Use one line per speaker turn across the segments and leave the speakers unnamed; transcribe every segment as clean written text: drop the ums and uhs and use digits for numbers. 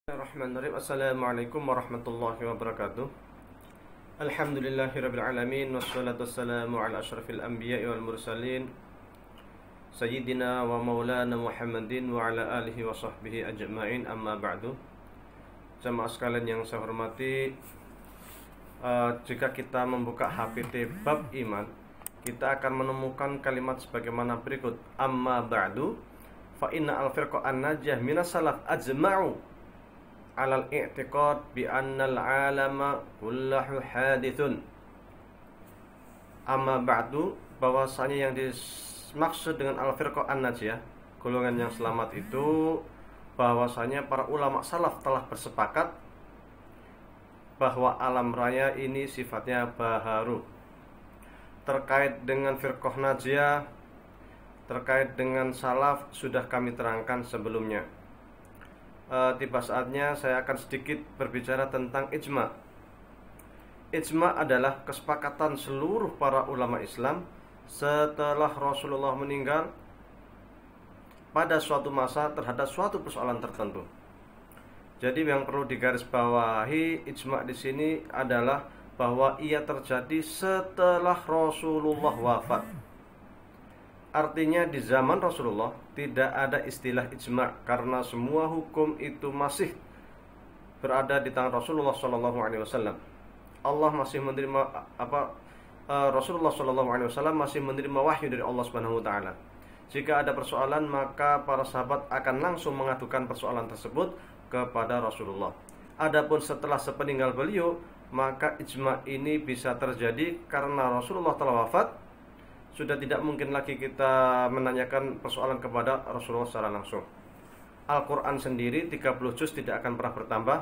Bismillahirrahmanirrahim. Assalamualaikum warahmatullahi wabarakatuh. Alhamdulillahirabbil alamin wassalatu wassalamu ala asyrafil anbiya'i wal mursalin sayyidina wa maulana Muhammadin wa ala alihi wa sahbihi ajma'in, amma ba'du. Jamaah sekalian yang saya hormati, jika kita membuka HPT bab iman, kita akan menemukan kalimat sebagaimana berikut: amma ba'du fa inna al-firqa an-najah minas salaf ajma'u alal i'tiqad bi annal alama kullahu hadithun. Amma ba'du, bahwasanya yang dimaksud dengan al-firqah an-najiyah, golongan yang selamat itu, bahwasanya para ulama salaf telah bersepakat bahwa alam raya ini sifatnya baharu. Terkait dengan firqah najiyah, terkait dengan salaf sudah kami terangkan sebelumnya. Tiba saatnya saya akan sedikit berbicara tentang ijma. Ijma adalah kesepakatan seluruh para ulama Islam setelah Rasulullah meninggal pada suatu masa terhadap suatu persoalan tertentu. Jadi yang perlu digarisbawahi, ijma di sini adalah bahwa ia terjadi setelah Rasulullah wafat. Artinya di zaman Rasulullah tidak ada istilah ijma, karena semua hukum itu masih berada di tangan Rasulullah SAW. Allah masih menerima Rasulullah SAW masih menerima wahyu dari Allah Subhanahu Wa Taala. Jika ada persoalan, maka para sahabat akan langsung mengadukan persoalan tersebut kepada Rasulullah. Adapun setelah sepeninggal beliau, maka ijma ini bisa terjadi karena Rasulullah telah wafat. Sudah tidak mungkin lagi kita menanyakan persoalan kepada Rasulullah secara langsung. Al-Quran sendiri 30 juz tidak akan pernah bertambah.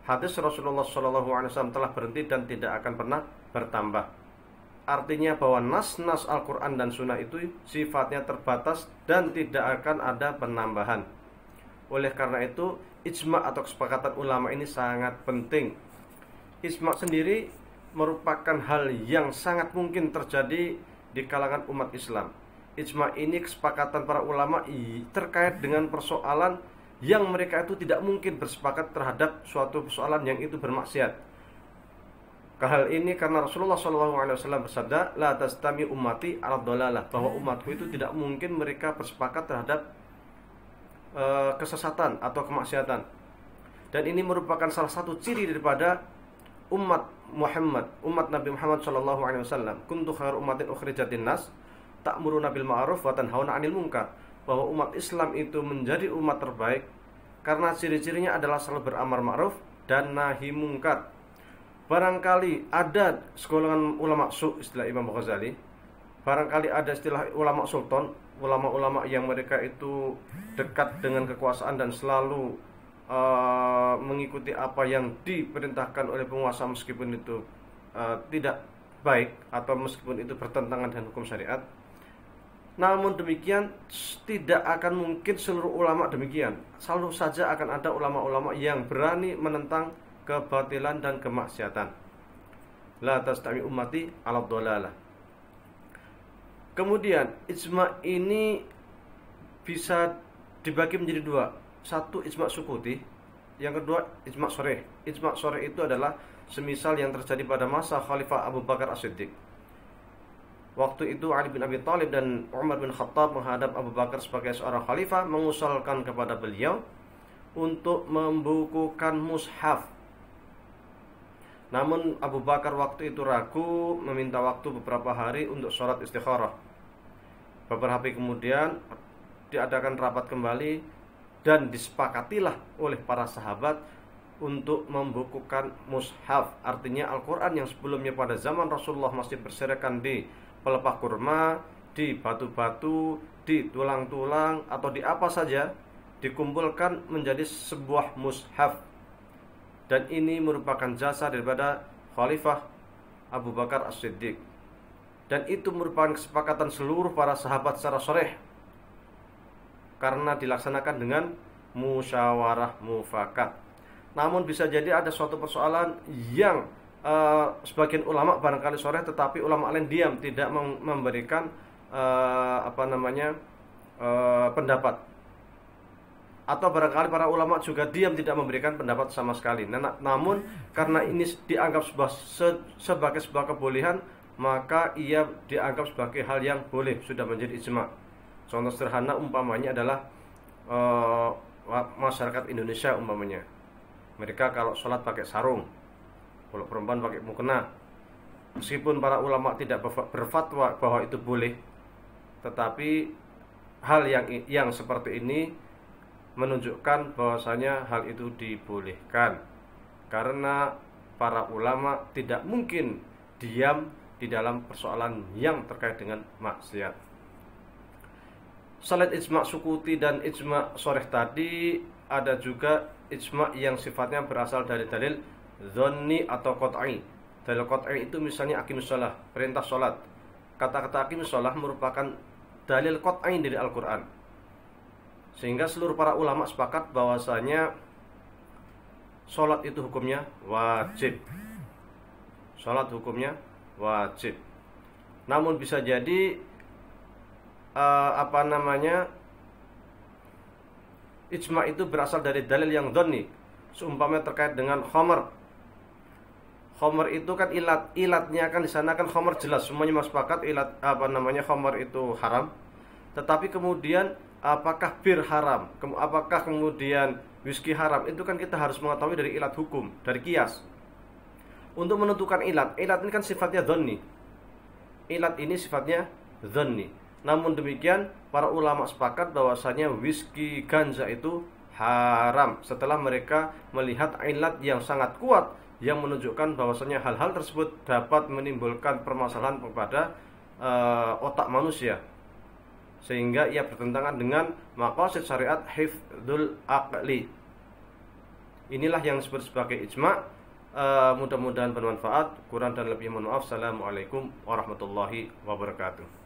Hadis Rasulullah SAW telah berhenti dan tidak akan pernah bertambah. Artinya bahwa nas-nas Al-Quran dan Sunnah itu sifatnya terbatas dan tidak akan ada penambahan. Oleh karena itu, ijma atau kesepakatan ulama ini sangat penting. Ijma sendiri merupakan hal yang sangat mungkin terjadi di kalangan umat Islam. Ijma ini kesepakatan para ulama terkait dengan persoalan yang mereka itu tidak mungkin bersepakat terhadap suatu persoalan yang itu bermaksiat. Hal ini karena Rasulullah SAW bersabda, la tastami ummati ala dhalalah, bahwa umatku itu tidak mungkin mereka bersepakat terhadap kesesatan atau kemaksiatan. Dan ini merupakan salah satu ciri daripada umat Muhammad, umat Nabi Muhammad SAW. Kuntu khairu ummatin ukhrijatin nas ta'muruna bil ma'ruf wa tanhauna 'anil munkar, bahwa umat Islam itu menjadi umat terbaik karena ciri-cirinya adalah selalu beramar ma'ruf dan nahi munkar. Barangkali ada segolongan ulama istilah Imam Ghazali, barangkali ada istilah ulama sultan, ulama-ulama yang mereka itu dekat dengan kekuasaan dan selalu mengikuti apa yang diperintahkan oleh penguasa meskipun itu tidak baik atau meskipun itu bertentangan dengan hukum syariat. Namun demikian, tidak akan mungkin seluruh ulama demikian. Selalu saja akan ada ulama-ulama yang berani menentang kebatilan dan kemaksiatan. La tastami ummati ala dhalalah. Kemudian ijma ini bisa dibagi menjadi dua. Satu, ijma sukuti. Yang kedua, ijma sharih. Ijma sharih itu adalah semisal yang terjadi pada masa Khalifah Abu Bakar As-Siddiq. Waktu itu Ali bin Abi Thalib dan Umar bin Khattab menghadap Abu Bakar sebagai seorang khalifah, mengusulkan kepada beliau untuk membukukan mushaf. Namun Abu Bakar waktu itu ragu, meminta waktu beberapa hari untuk sholat istikharah. Beberapa hari kemudian diadakan rapat kembali dan disepakatilah oleh para sahabat untuk membukukan mushaf. Artinya Al-Quran yang sebelumnya pada zaman Rasulullah masih berserakan di pelepah kurma, di batu-batu, di tulang-tulang, atau di apa saja, dikumpulkan menjadi sebuah mushaf. Dan ini merupakan jasa daripada Khalifah Abu Bakar As-Siddiq. Dan itu merupakan kesepakatan seluruh para sahabat secara sharih, karena dilaksanakan dengan musyawarah mufakat. Namun bisa jadi ada suatu persoalan yang sebagian ulama barangkali sharih, tetapi ulama lain diam, tidak memberikan pendapat. atau barangkali para ulama juga diam tidak memberikan pendapat sama sekali. Namun karena ini dianggap sebagai sebuah kebolehan, maka ia dianggap sebagai hal yang boleh, sudah menjadi ijma. Contoh sederhana umpamanya adalah masyarakat Indonesia umpamanya. Mereka kalau sholat pakai sarung, kalau perempuan pakai mukena. Meskipun para ulama tidak berfatwa bahwa itu boleh, tetapi hal yang seperti ini menunjukkan bahwasanya hal itu dibolehkan, karena para ulama tidak mungkin diam di dalam persoalan yang terkait dengan maksiat. Selain ijma sukuti dan ijma shorih tadi, ada juga ijma yang sifatnya berasal dari dalil dzanni atau qat'i. Dalil qat'i itu misalnya aqimus shalah, perintah sholat. Kata-kata aqimus shalah merupakan dalil qat'i dari Al-Quran, sehingga seluruh para ulama sepakat bahwasanya sholat itu hukumnya wajib. Sholat hukumnya wajib. Namun bisa jadi ijma itu berasal dari dalil yang dzanni. Seumpamanya terkait dengan khamar. Khamar itu kan ilatnya kan di sana kan khamar jelas, semuanya sepakat khamar itu haram. Tetapi kemudian apakah bir haram, apakah kemudian whisky haram, itu kan kita harus mengetahui dari ilat hukum, dari qiyas. Untuk menentukan ilat ini kan sifatnya dzanni. Ilat ini sifatnya dzanni. Namun demikian para ulama sepakat bahwasanya whisky, ganja itu haram setelah mereka melihat ilat yang sangat kuat yang menunjukkan bahwasanya hal-hal tersebut dapat menimbulkan permasalahan kepada otak manusia, sehingga ia bertentangan dengan maqasid syariat hifdzul aqli. Inilah yang disebut sebagai ijma. Mudah-mudahan bermanfaat. Kurang dan lebih mohon maaf. Assalamualaikum warahmatullahi wabarakatuh.